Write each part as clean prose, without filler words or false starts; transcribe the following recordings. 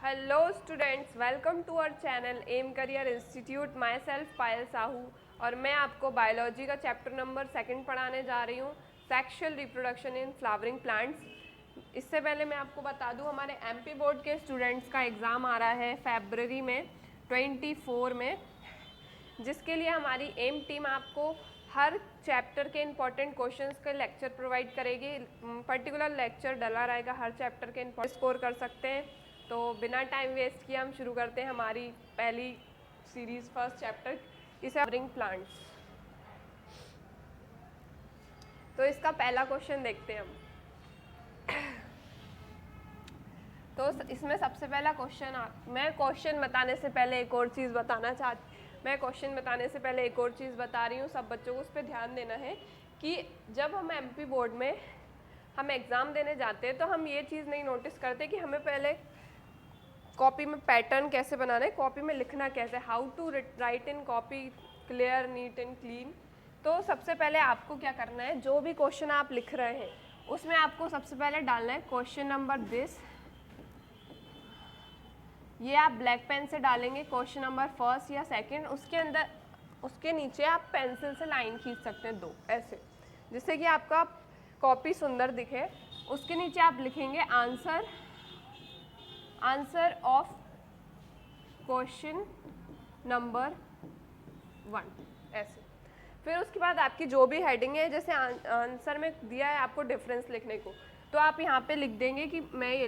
Hello students, welcome to our channel M career institute. Myself Payal Sahu और मैं आपको biology का चैप्टर नंबर 2 पढ़ाने जा रही हूँ, sexual reproduction in flowering plants. इससे पहले मैं आपको बता दूँ, हमारे एमपी बोर्ड के स्टूडेंट्स का एग्ज़ाम आ रहा है फरवरी में 24 में, जिसके लिए हमारी एम टीम आपको हर चैप्टर के इंपॉर्टेंट क्वेश्चंस के लेक्चर प्रोवाइड करेगी। पर्टिकुलर लेक्चर डला रहेगा, हर चैप्टर के इंपॉर्टेंट स्कोर कर सकते हैं। तो बिना टाइम वेस्ट किए हम शुरू करते हैं हमारी पहली सीरीज, फर्स्ट चैप्टर, इसे फ्लावरिंग प्लांट्स। तो इसका पहला क्वेश्चन देखते हैं हम। तो इसमें सबसे पहला क्वेश्चन, मैं क्वेश्चन बताने से पहले एक और चीज़ बता रही हूँ, सब बच्चों को उस पर ध्यान देना है कि जब हम एमपी बोर्ड में हम एग्ज़ाम देने जाते हैं तो हम ये चीज़ नहीं नोटिस करते कि हमें पहले कॉपी में पैटर्न कैसे बनाना है, कॉपी में लिखना कैसे, how to write in copy clear, neat and clean. तो सबसे पहले आपको क्या करना है, जो भी क्वेश्चन आप लिख रहे हैं उसमें आपको सबसे पहले डालना है क्वेश्चन नंबर दिस। ये आप ब्लैक पेन से डालेंगे क्वेश्चन नंबर फर्स्ट या सेकंड। उसके नीचे आप पेंसिल से लाइन खींच सकते हैं 2 ऐसे, जिससे कि आपका कॉपी सुंदर दिखे। उसके नीचे आप लिखेंगे आंसर ऑफ क्वेश्चन नंबर 1 ऐसे। फिर उसके बाद आपकी जो भी हेडिंग है, जैसे आंसर में दिया है आपको डिफरेंस लिखने को, तो आप यहाँ पे लिख देंगे कि मैं ये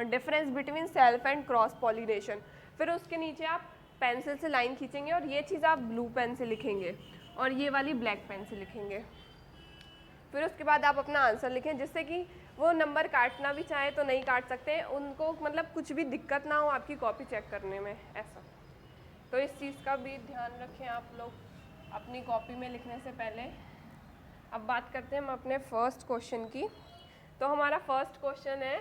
difference between self and cross pollination. फिर उसके नीचे आप पेंसिल से लाइन खींचेंगे और ये चीज़ आप ब्लू पेन से लिखेंगे और ये वाली ब्लैक पेन से लिखेंगे। फिर उसके बाद आप अपना आंसर लिखें, जिससे कि वो नंबर काटना भी चाहे तो नहीं काट सकते, उनको मतलब कुछ भी दिक्कत ना हो आपकी कॉपी चेक करने में, ऐसा। तो इस चीज़ का भी ध्यान रखें आप लोग अपनी कॉपी में लिखने से पहले। अब बात करते हैं हम अपने फर्स्ट क्वेश्चन की। तो हमारा फर्स्ट क्वेश्चन है,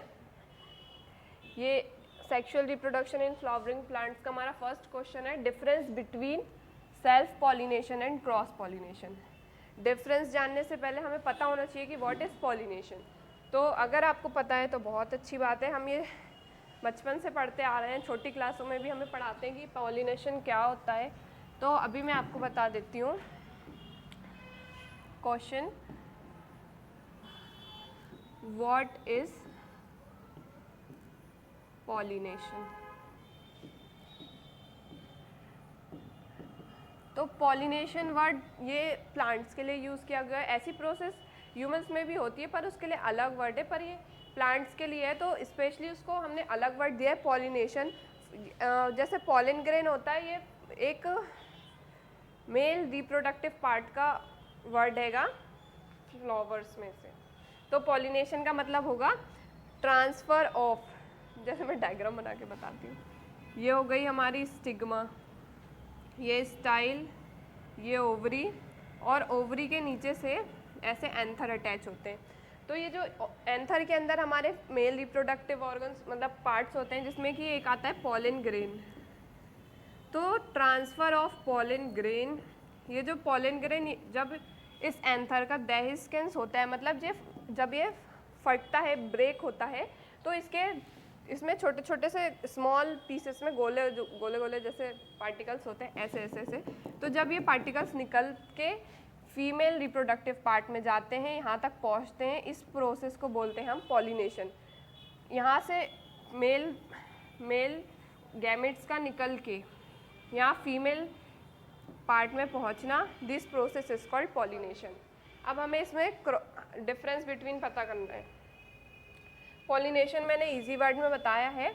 ये sexual reproduction in flowering plants का हमारा फर्स्ट क्वेश्चन है, difference between self pollination and cross pollination. Difference जानने से पहले हमें पता होना चाहिए कि व्हाट इज़ पॉलिनेशन। तो अगर आपको पता है तो बहुत अच्छी बात है, हम ये बचपन से पढ़ते आ रहे हैं, छोटी क्लासों में भी हमें पढ़ाते हैं कि पॉलिनेशन क्या होता है। तो अभी मैं आपको बता देती हूँ क्वेश्चन, व्हाट इज पॉलिनेशन। तो पॉलिनेशन वर्ड ये प्लांट्स के लिए यूज़ किया गया है। ऐसी प्रोसेस ह्यूमंस में भी होती है पर उसके लिए अलग वर्ड है, पर ये प्लांट्स के लिए है तो स्पेशली उसको हमने अलग वर्ड दिया है, पॉलिनेशन। जैसे पॉलिन ग्रेन होता है, ये एक मेल रिप्रोडक्टिव पार्ट का वर्ड हैगा फ्लावर्स में से। तो पॉलिनेशन का मतलब होगा ट्रांसफ़र ऑफ, जैसे मैं डायग्राम बना के बताती हूँ, ये हो गई हमारी स्टिग्मा, ये स्टाइल, ये ओवरी, और ओवरी के नीचे से ऐसे एंथर अटैच होते हैं। तो ये जो एंथर के अंदर हमारे मेल रिप्रोडक्टिव ऑर्गन्स मतलब पार्ट्स होते हैं, जिसमें कि एक आता है पॉलिन ग्रेन। तो ट्रांसफ़र ऑफ पॉलिन ग्रेन, ये जो पॉलिन ग्रेन जब इस एंथर का देहिस्केंस होता है, मतलब जब ये फटता है, ब्रेक होता है, तो इसमें छोटे छोटे से स्मॉल पीसेस में गोले गोले जैसे पार्टिकल्स होते हैं, ऐसे ऐसे ऐसे। तो जब ये पार्टिकल्स निकल के फीमेल रिप्रोडक्टिव पार्ट में जाते हैं, यहाँ तक पहुँचते हैं, इस प्रोसेस को बोलते हैं हम पॉलिनेशन। यहाँ से मेल गैमेट्स का निकल के यहाँ फीमेल पार्ट में पहुँचना, this process is called pollination. अब हमें इसमें डिफरेंस बिटवीन पता करना है। पॉलिनेशन मैंने इजी वर्ड में बताया है,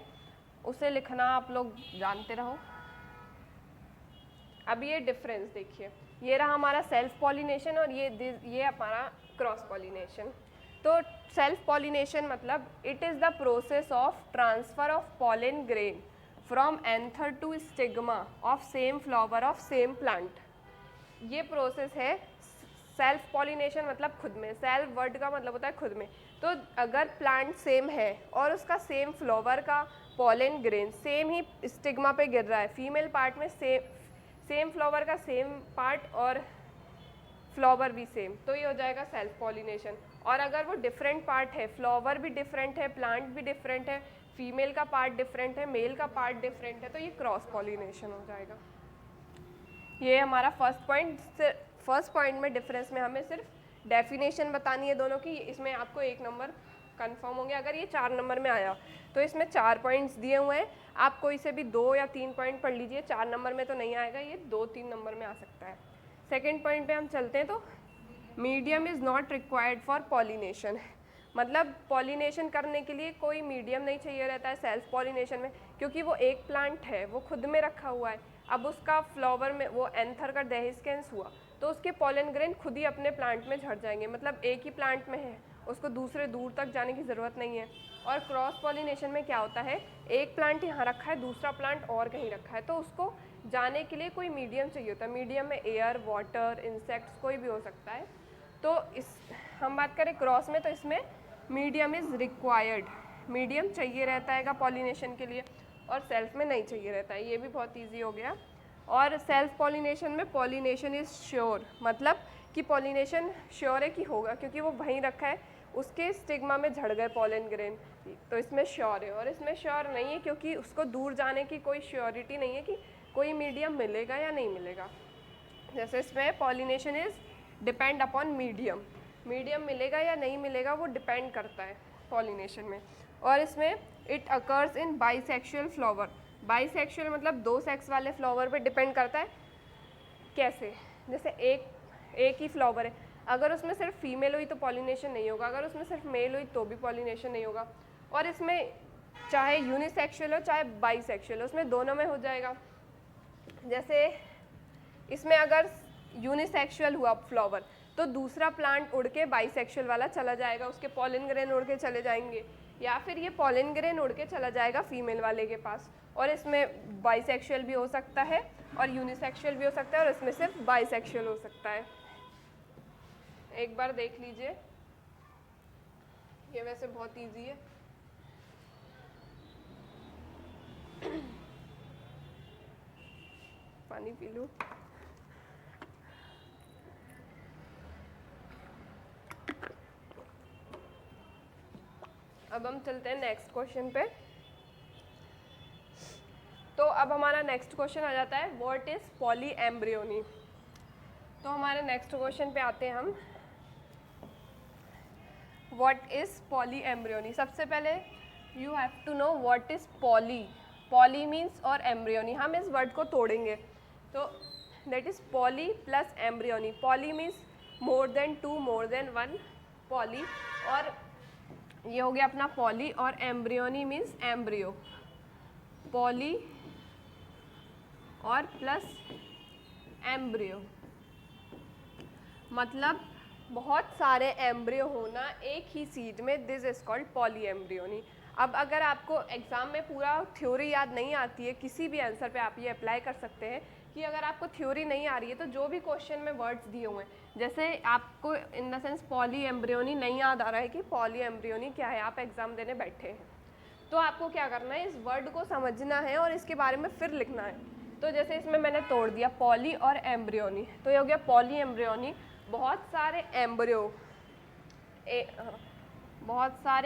उसे लिखना आप लोग जानते रहो। अब ये डिफरेंस देखिए, ये रहा हमारा सेल्फ पॉलिनेशन और ये हमारा क्रॉस पॉलिनेशन। तो सेल्फ पॉलिनेशन मतलब it is the process of transfer of pollen grain from anther to stigma of same flower of same plant. ये प्रोसेस है सेल्फ पॉलिनेशन, मतलब खुद में। सेल्फ वर्ड का मतलब होता है खुद में। तो अगर प्लांट सेम है और उसका सेम फ्लावर का पॉलिन ग्रेन सेम ही स्टिग्मा पे गिर रहा है, फीमेल पार्ट में सेम फ्लावर का सेम पार्ट और फ्लावर भी सेम, तो ये हो जाएगा सेल्फ पॉलिनेशन। और अगर वो डिफरेंट पार्ट है, फ्लावर भी डिफरेंट है, प्लांट भी डिफरेंट है, फीमेल का पार्ट डिफरेंट है, मेल का पार्ट डिफरेंट है, तो ये क्रॉस पॉलिनेशन हो जाएगा। ये हमारा फर्स्ट पॉइंट में डिफरेंस में हमें सिर्फ डेफिनेशन बतानी है दोनों की। इसमें आपको 1 नंबर कंफर्म होंगे। अगर ये 4 नंबर में आया तो इसमें 4 पॉइंट्स दिए हुए हैं, आप कोई से भी 2 या 3 पॉइंट पढ़ लीजिए। 4 नंबर में तो नहीं आएगा, ये 2-3 नंबर में आ सकता है। सेकेंड पॉइंट पे हम चलते हैं। तो medium is not required for pollination, मतलब पॉलिनेशन करने के लिए कोई मीडियम नहीं चाहिए रहता है सेल्फ पॉलिनेशन में, क्योंकि वो एक प्लांट है, वो खुद में रखा हुआ है। अब उसका फ्लावर में वो एंथर का डेहिस्केंस हुआ तो उसके पॉलन ग्रेन खुद ही अपने प्लांट में झड़ जाएंगे, मतलब एक ही प्लांट में है, उसको दूसरे दूर तक जाने की ज़रूरत नहीं है। और क्रॉस पॉलिनेशन में क्या होता है, एक प्लांट यहाँ रखा है, दूसरा प्लांट और कहीं रखा है, तो उसको जाने के लिए कोई मीडियम चाहिए होता है। मीडियम में एयर, वाटर, इंसेक्ट्स कोई भी हो सकता है। तो हम बात करें क्रॉस में, तो इसमें मीडियम इज़ रिक्वायर्ड, मीडियम चाहिए रहता है पॉलिनेशन के लिए, और सेल्फ में नहीं चाहिए रहता है। ये भी बहुत ईजी हो गया। और सेल्फ पॉलिनेशन में पॉलिनेशन इज़ श्योर, मतलब कि पॉलिनेशन श्योर है कि होगा, क्योंकि वो वहीं रखा है, उसके स्टिग्मा में झड़ गए पॉलन ग्रेन, तो इसमें श्योर है। और इसमें श्योर नहीं है क्योंकि उसको दूर जाने की कोई श्योरिटी नहीं है कि कोई मीडियम मिलेगा या नहीं मिलेगा। जैसे इसमें pollination is depend upon medium, medium मिलेगा या नहीं मिलेगा वो डिपेंड करता है पॉलिनेशन में। और इसमें it occurs in bisexual flower, bisexual मतलब 2 सेक्स वाले फ्लावर पे डिपेंड करता है। कैसे, जैसे एक ही फ्लावर है, अगर उसमें सिर्फ फीमेल हुई तो पॉलिनेशन नहीं होगा, अगर उसमें सिर्फ मेल हुई तो भी पॉलिनेशन नहीं होगा। और इसमें चाहे यूनिसेक्सुअल हो चाहे बाइसेक्सुअल हो, उसमें दोनों में हो जाएगा। जैसे इसमें अगर यूनिसेक्सुअल हुआ फ्लावर तो दूसरा प्लांट उड़ के बाइसेक्सुअल वाला चला जाएगा, उसके पॉलन ग्रेन उड़ के चले जाएंगे, या फिर ये पॉलन ग्रेन उड़ के चला जाएगा फीमेल वाले के पास। और इसमें बाइसेक्सुअल भी हो सकता है और यूनिसेक्सुअल भी हो सकता है, और इसमें सिर्फ बाइसेक्सुअल हो सकता है। एक बार देख लीजिए, ये वैसे बहुत इजी है। पानी पी लूं। अब हम चलते हैं नेक्स्ट क्वेश्चन पे। तो अब हमारा नेक्स्ट क्वेश्चन आ जाता है व्हाट इज पॉली एम्ब्रियोनी। तो हमारे नेक्स्ट क्वेश्चन पे आते हैं हम, व्हाट इज पॉली एम्ब्रियोनी। सबसे पहले you have to know what is poly. Poly means और एम्ब्रियोनी, हम इस वर्ड को तोड़ेंगे तो that is poly plus embryony. Poly means more than 2, more than 1 poly, और ये हो गया अपना पॉली। और एम्ब्रियोनी मीन्स एम्ब्रियो, पॉली और प्लस एम्ब्रियो, मतलब बहुत सारे एम्ब्रियो होना एक ही सीड में, this is called poly embryony. अब अगर आपको एग्ज़ाम में पूरा थ्योरी याद नहीं आती है, किसी भी आंसर पे आप ये अप्लाई कर सकते हैं कि अगर आपको थ्योरी नहीं आ रही है तो जो भी क्वेश्चन में वर्ड्स दिए हुए हैं, जैसे आपको in the sense poly embryony नहीं याद आ रहा है कि पॉली एम्ब्रियोनी क्या है, आप एग्ज़ाम देने बैठे हैं, तो आपको क्या करना है, इस वर्ड को समझना है और इसके बारे में फिर लिखना है। तो जैसे इसमें मैंने तोड़ दिया पॉली और एम्ब्रियोनी, तो ये हो गया पॉली एम्ब्रियोनी। बहुत सारे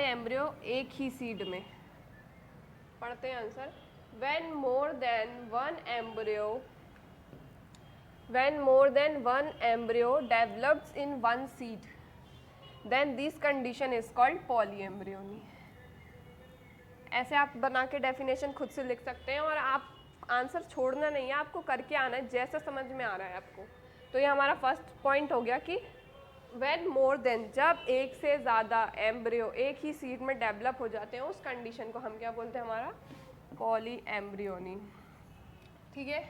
एम्ब्रियो एक ही सीड में। पढ़ते हैं answer. when more than one embryo develops in one seed, then this condition is called polyembryony। ऐसे आप बना के डेफिनेशन खुद से लिख सकते हैं, और आप आंसर छोड़ना नहीं है, आपको करके आना है जैसा समझ में आ रहा है आपको। तो ये हमारा फर्स्ट पॉइंट हो गया कि when more than, जब एक से ज़्यादा एम्ब्रियो एक ही सीड में डेवलप हो जाते हैं, उस कंडीशन को हम क्या बोलते हैं, हमारा पॉली एम्ब्रियोनी। ठीक है।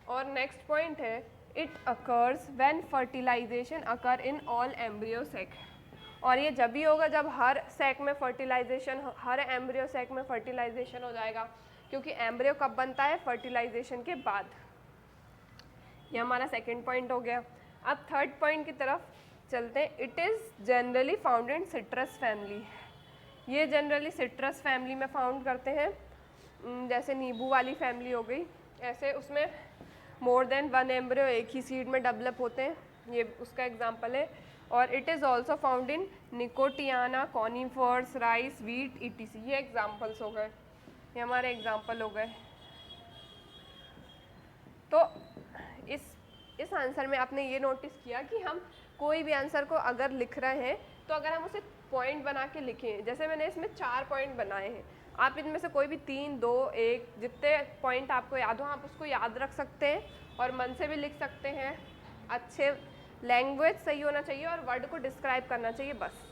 और नेक्स्ट पॉइंट है it occurs when fertilisation occur in all embryo sac. और ये जब भी होगा जब हर सेक में फर्टिलाइजेशन, हर एम्ब्रियो सेक में फर्टिलाइजेशन हो जाएगा, क्योंकि एम्ब्रियो कब बनता है, फर्टिलाइजेशन के बाद। ये हमारा सेकंड पॉइंट हो गया। अब थर्ड पॉइंट की तरफ चलते हैं। It is generally found in citrus family. ये जनरली सिट्रस फैमिली में फाउंड करते हैं, जैसे नींबू वाली फैमिली हो गई, ऐसे उसमें मोर देन वन एम्ब्रियो एक ही सीड में डेवलप होते हैं, ये उसका एग्जांपल है। और it is also found in Nicotiana, conifers, rice, wheat, etc. ये एग्जाम्पल्स हो गए, ये हमारे एग्जाम्पल हो गए। तो इस आंसर में आपने ये नोटिस किया कि हम कोई भी आंसर को अगर लिख रहे हैं तो अगर हम उसे पॉइंट बना के लिखें, जैसे मैंने इसमें 4 पॉइंट बनाए हैं, आप इनमें से कोई भी 3, 2, 1 जितने पॉइंट आपको याद हो आप उसको याद रख सकते हैं और मन से भी लिख सकते हैं। अच्छे लैंग्वेज सही होना चाहिए और वर्ड को डिस्क्राइब करना चाहिए, बस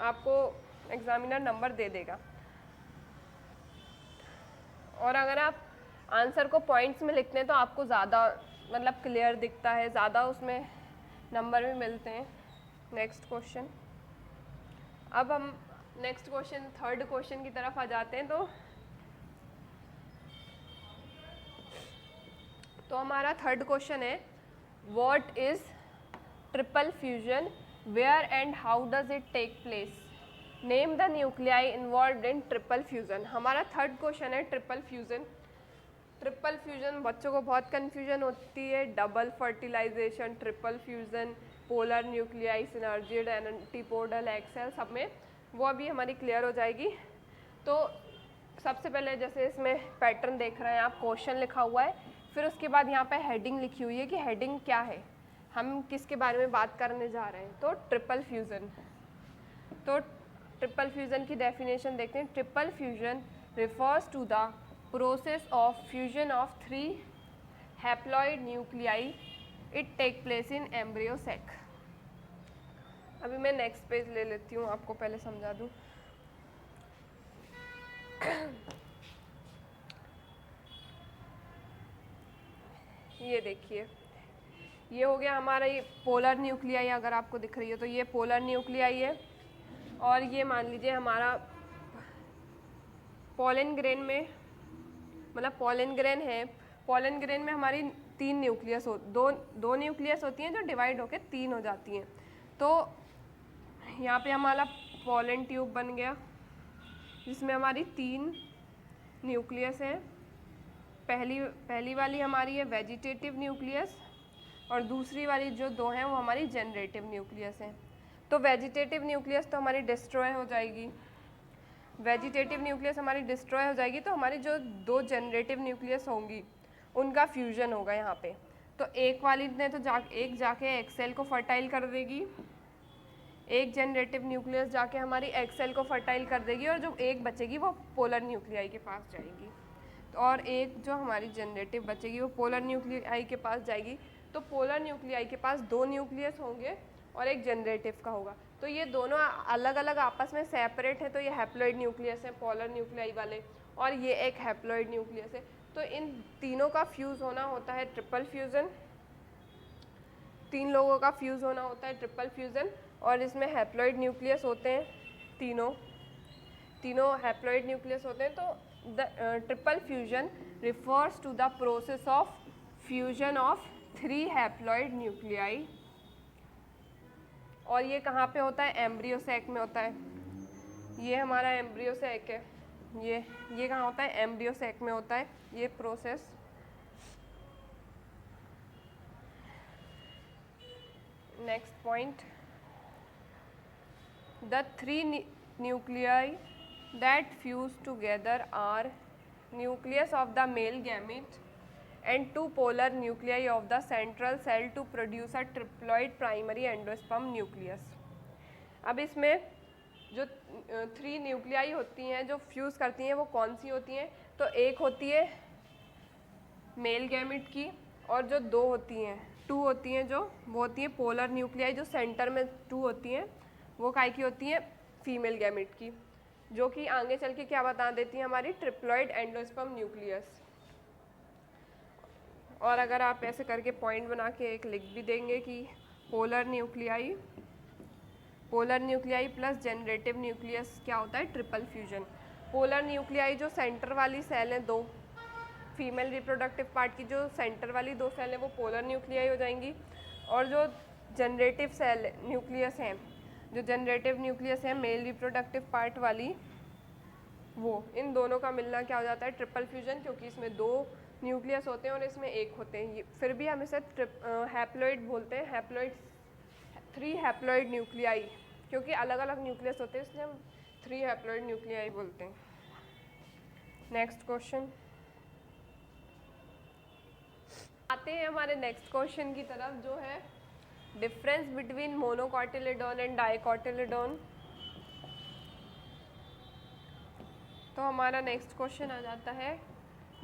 आपको एग्जामिनर नंबर दे देगा। और अगर आप आंसर को पॉइंट्स में लिखते हैं तो आपको ज़्यादा मतलब क्लियर दिखता है, ज़्यादा उसमें नंबर भी मिलते हैं। नेक्स्ट क्वेश्चन, अब हम नेक्स्ट क्वेश्चन, थर्ड क्वेश्चन की तरफ आ जाते हैं। तो हमारा थर्ड क्वेश्चन है, what is triple fusion, where and how does it take place, name the nuclei involved in triple fusion. हमारा थर्ड क्वेश्चन है ट्रिपल फ्यूजन। ट्रिपल फ्यूजन बच्चों को बहुत कन्फ्यूजन होती है, double fertilisation, triple fusion, polar nuclei, synergid, antipodal, egg cell, सब में वो अभी हमारी क्लियर हो जाएगी। तो सबसे पहले जैसे इसमें पैटर्न देख रहे हैं आप, क्वेश्चन लिखा हुआ है, फिर उसके बाद यहाँ पे हेडिंग लिखी हुई है कि हेडिंग क्या है, हम किसके बारे में बात करने जा रहे हैं। तो ट्रिपल फ्यूजन, तो ट्रिपल फ्यूजन की डेफिनेशन देखते हैं। Triple fusion refers to the process of fusion of 3 haploid nuclei, it take place in embryo sac. अभी मैं नेक्स्ट पेज ले लेती हूँ, आपको पहले समझा दूँ। ये देखिए, ये हो गया हमारा ये पोलर न्यूक्लियाई, अगर आपको दिख रही है तो ये पोलर न्यूक्लियाई है। और ये मान लीजिए हमारा पोलन ग्रेन में, मतलब पोलन ग्रेन है, पोलन ग्रेन में हमारी 3 न्यूक्लियस हो, दो न्यूक्लियस होती हैं जो डिवाइड होकर 3 हो जाती हैं। तो यहाँ पे हमारा पोलन ट्यूब बन गया जिसमें हमारी 3 न्यूक्लियस हैं। पहली वाली हमारी है वेजिटेटिव न्यूक्लियस और दूसरी वाली जो 2 हैं वो हमारी जनरेटिव न्यूक्लियस हैं। तो वेजिटेटिव न्यूक्लियस तो हमारी डिस्ट्रॉय हो जाएगी, वेजिटेटिव न्यूक्लियस हमारी डिस्ट्रॉय हो जाएगी, तो हमारी जो 2 जनरेटिव न्यूक्लियस होंगी उनका फ्यूजन होगा यहाँ पे। तो एक वाली ने तो एक जाके एक्सेल को फर्टाइल कर देगी, एक जनरेटिव न्यूक्लियस जाके हमारी एक्सेल को फर्टाइल कर देगी और जो एक बचेगी वो पोलर न्यूक्लियाई के पास जाएगी, और एक जो हमारी जनरेटिव बचेगी वो पोलर न्यूक्लियाई के पास जाएगी। तो पोलर न्यूक्लियाई के पास 2 न्यूक्लियस होंगे और एक जनरेटिव का होगा। तो ये दोनों अलग अलग आपस में सेपरेट है, तो ये हैप्लॉइड न्यूक्लियस है पोलर न्यूक्लियाई वाले, और ये एक हैप्लॉइड न्यूक्लियस है। तो इन तीनों का फ्यूज़ होना होता है ट्रिपल फ्यूज़न, 3 लोगों का फ्यूज़ होना होता है ट्रिपल फ्यूज़न। और इसमें हैप्लॉइड न्यूक्लियस होते हैं, तीनों हैप्लॉइड न्यूक्लियस होते हैं। तो the triple fusion refers to the process of fusion of 3 haploid nuclei, और ये कहाँ पे होता है, एम्ब्रियो सैक में होता है। ये हमारा एम्ब्रियो सैक है, ये कहाँ होता है, एम्ब्रियो सैक में होता है ये process. Next point, the 3 nuclei that fuse together are nucleus of the male gamete and 2 polar nuclei of the central cell to produce a triploid primary endosperm nucleus। अब इसमें जो 3 न्यूक्लियाई होती हैं जो फ्यूज़ करती हैं वो कौन सी होती हैं, तो एक होती है मेल गैमेट की, और जो 2 होती हैं जो वो होती हैं पोलर न्यूक्लियाई, जो सेंटर में 2 होती हैं वो काय की होती हैं, फीमेल गैमेट की, जो कि आगे चल के क्या बता देती हैं, हमारी ट्रिप्लॉइड एंडोस्पर्म न्यूक्लियस। और अगर आप ऐसे करके पॉइंट बना के एक लिख भी देंगे कि polar nuclei plus generative nucleus क्या होता है, ट्रिपल फ्यूजन। पोलर न्यूक्लियाई जो सेंटर वाली सेल है, 2 फीमेल रिप्रोडक्टिव पार्ट की जो सेंटर वाली 2 सेल है वो पोलर न्यूक्लियाई हो जाएंगी, और जो जनरेटिव सेल न्यूक्लियस हैं, जो जनरेटिव न्यूक्लियस है मेल रिप्रोडक्टिव पार्ट वाली, वो इन दोनों का मिलना क्या हो जाता है, ट्रिपल फ्यूजन, क्योंकि इसमें 2 न्यूक्लियस होते हैं और इसमें 1 होते हैं। फिर भी हम इसे हैप्लॉइड बोलते हैं, हैप्लॉइड 3 हैप्लॉइड न्यूक्लियाई, क्योंकि अलग अलग न्यूक्लियस होते हैं इसलिए हम 3 हैप्लॉइड न्यूक्लियाई बोलते हैं। नेक्स्ट क्वेश्चन, आते हैं हमारे नेक्स्ट क्वेश्चन की तरफ, जो है डिफरेंस बिटवीन मोनोकॉटिलिडॉन एंड डाइकॉटिलिडॉन। तो हमारा नेक्स्ट क्वेश्चन आ जाता है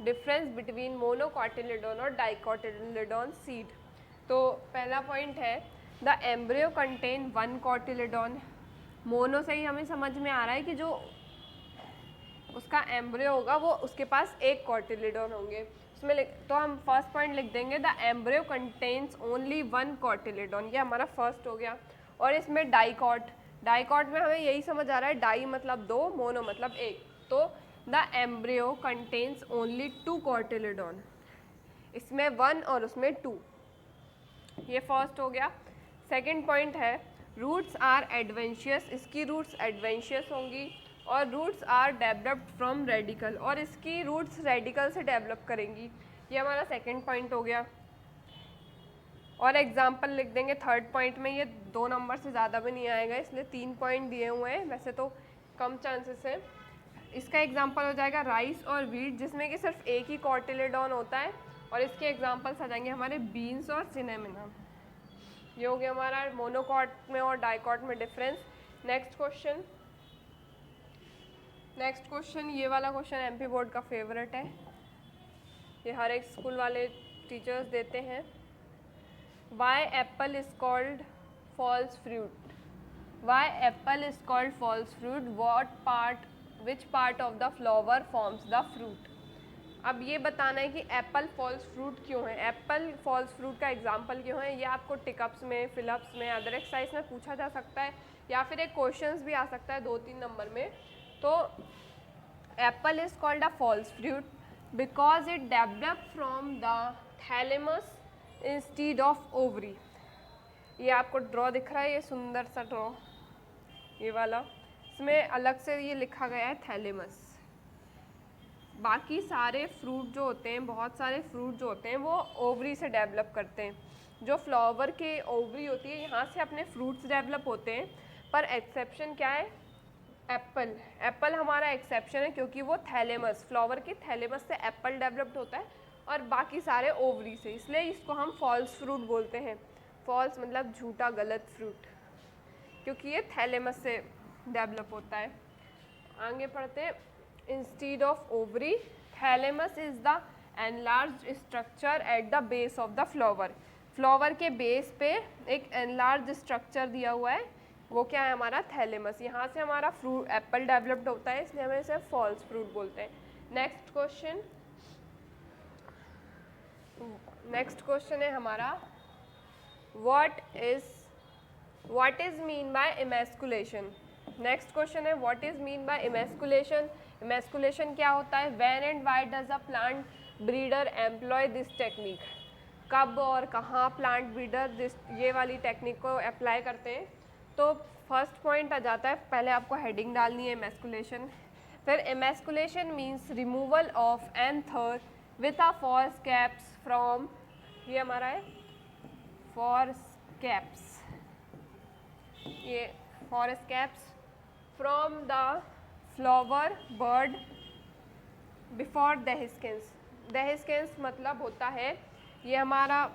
डिफरेंस बिटवीन मोनोकॉटिलिडॉन और डाइकॉटिलिडॉन सीड। तो पहला पॉइंट है the embryo contain 1 cotyledon. Mono से ही हमें समझ में आ रहा है कि जो उसका एम्ब्रियो होगा वो उसके पास एक कॉटिलिडॉन होंगे। उसमें तो हम फर्स्ट पॉइंट लिख देंगे the embryo contains only 1 cotyledon, ये हमारा फर्स्ट हो गया। और इसमें डाइकॉट में हमें यही समझ आ रहा है, डाई मतलब 2, मोनो मतलब 1, तो the embryo contains only 2 cotyledon, इसमें 1 और उसमें 2, ये फर्स्ट हो गया। सेकंड पॉइंट है रूट्स आर एडवेंशियस, इसकी रूट्स एडवेंशियस होंगी, और roots are developed from radicle, और इसकी रूट्स रेडिकल से डेवलप करेंगी, ये हमारा सेकंड पॉइंट हो गया। और एग्जाम्पल लिख देंगे थर्ड पॉइंट में, ये 2 नंबर से ज़्यादा भी नहीं आएगा इसलिए 3 पॉइंट दिए हुए हैं, वैसे तो कम चांसेस है। इसका एग्जाम्पल हो जाएगा राइस और व्हीट, जिसमें कि सिर्फ एक ही कॉटिलिडॉन होता है, और इसके एग्जाम्पल्स आ जाएंगे हमारे बीन्स और सिनेमना। ये हो गया हमारा मोनोकॉट में और डाइकॉट में डिफरेंस। नेक्स्ट क्वेश्चन, ये वाला क्वेश्चन एमपी बोर्ड का फेवरेट है, ये हर एक स्कूल वाले टीचर्स देते हैं। Why apple is called false fruit, why apple is called false fruit, which part of the flower forms the fruit. अब ये बताना है कि एप्पल फॉल्स फ्रूट क्यों है, एप्पल फॉल्स फ्रूट का एग्जाम्पल क्यों है, ये आपको टिकअप्स में, फिलअप्स में, अदर एक्सरसाइज में पूछा जा सकता है, या फिर एक क्वेश्चंस भी आ सकता है 2-3 नंबर में। तो apple is called a false fruit because it develop from the thalamus instead of ovary. ये आपको ड्रॉ दिख रहा है, ये सुंदर सा ड्रॉ, ये वाला, इसमें अलग से ये लिखा गया है थैलेमस। बाकी सारे फ्रूट जो होते हैं, बहुत सारे फ्रूट जो होते हैं वो ओवरी से डेवलप करते हैं। जो फ्लावर के ओवरी होती है, यहाँ से अपने फ्रूट्स डेवलप होते हैं, पर एक्सेप्शन क्या है, एप्पल हमारा एक्सेप्शन है, क्योंकि वो थैलेमस, फ्लावर के थैलेमस से एप्पल डेवलप्ड होता है, और बाकी सारे ओवरी से, इसलिए इसको हम फॉल्स फ्रूट बोलते हैं। फॉल्स मतलब झूठा, गलत फ्रूट, क्योंकि ये थैलेमस से डेवलप होता है। आगे पढ़ते हैं, instead of ovary, thalamus is the enlarged structure at the base of the flower. Flower के बेस पे एक एनलार्ज स्ट्रक्चर दिया हुआ है, वो क्या है हमारा थैलेमस, यहाँ से हमारा फ्रूट एप्पल डेवलप्ड होता है, इसलिए हमें इसे फॉल्स फ्रूट बोलते हैं। नेक्स्ट क्वेश्चन है हमारा what is mean by emasculation. Next question है what is mean by emasculation. Emasculation क्या होता है, when and why does a plant breeder employ this technique. कब और कहाँ प्लांट ब्रीडर ये वाली टेक्निक को अप्लाई करते हैं। तो फर्स्ट पॉइंट आ जाता है, पहले आपको हेडिंग डालनी है इमैस्कुलेशन। फिर emasculation means removal of anther with a forceps from, ये हमारा है फॉर्स कैप्स, ये forceps from the flower bud before dehiscence. Dehiscence मतलब होता है ये हमारा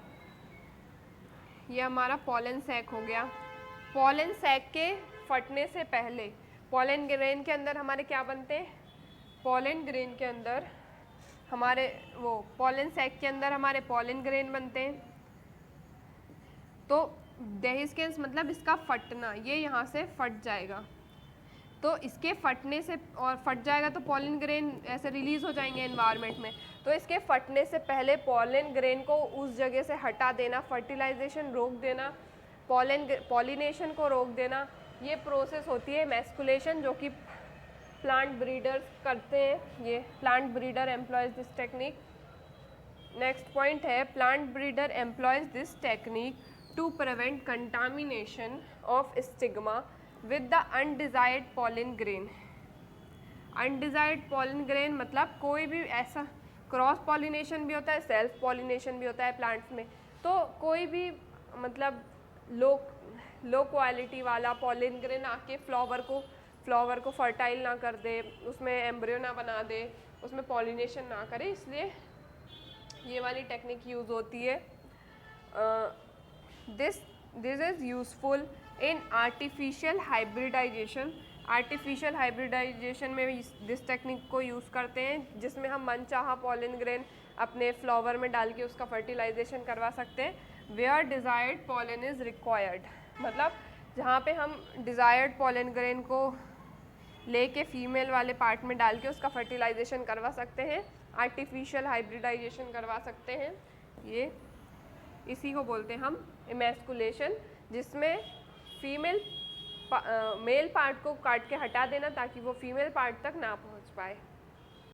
पॉलन सैक हो गया। पॉलन सैक के फटने से पहले पॉलन ग्रेन के अंदर हमारे क्या बनते हैं, पॉलन ग्रेन के अंदर हमारे वो पॉलन सैक के अंदर हमारे पॉलन ग्रेन बनते हैं। तो देहिस्केंस मतलब इसका फटना, ये यहाँ से फट जाएगा, तो इसके फटने से, और फट जाएगा तो पॉलन ग्रेन ऐसे रिलीज हो जाएंगे एनवायरनमेंट में, तो इसके फटने से पहले पॉलन ग्रेन को उस जगह से हटा देना, फर्टिलाइजेशन रोक देना, पॉलिनेशन को रोक देना, ये प्रोसेस होती है इमैस्कुलेशन, जो कि प्लांट ब्रीडर्स करते हैं। ये plant breeder employs this technique. Next point है plant breeder employs this technique to prevent contamination of stigma with the undesired pollen grain. Undesired pollen grain मतलब कोई भी ऐसा क्रॉस पॉलिनेशन भी होता है, सेल्फ पॉलिनेशन भी होता है प्लांट्स में, तो कोई भी मतलब लो क्वालिटी वाला पॉलिन ग्रेन आके फ्लावर को फर्टाइल ना कर दे, उसमें एम्ब्रियो ना बना दे, उसमें पॉलिनेशन ना करे, इसलिए ये वाली टेक्निक यूज़ होती है। This is useful in artificial hybridization. Artificial hybridization में दिस टेक्निक को यूज़ करते हैं, जिसमें हम मनचाहा पॉलिन ग्रेन अपने फ्लावर में डाल के उसका फर्टिलाइजेशन करवा सकते हैं। Where desired pollen is required, मतलब जहाँ पे हम डिज़ायर्ड पॉलन ग्रेन को लेके फीमेल वाले पार्ट में डाल के उसका फर्टिलाइजेशन करवा सकते हैं, आर्टिफिशियल हाइब्रिडाइजेशन करवा सकते हैं। ये इसी को बोलते हैं हम इमैस्कुलेशन, जिसमें मेल पार्ट को काट के हटा देना ताकि वो फीमेल पार्ट तक ना पहुंच पाए।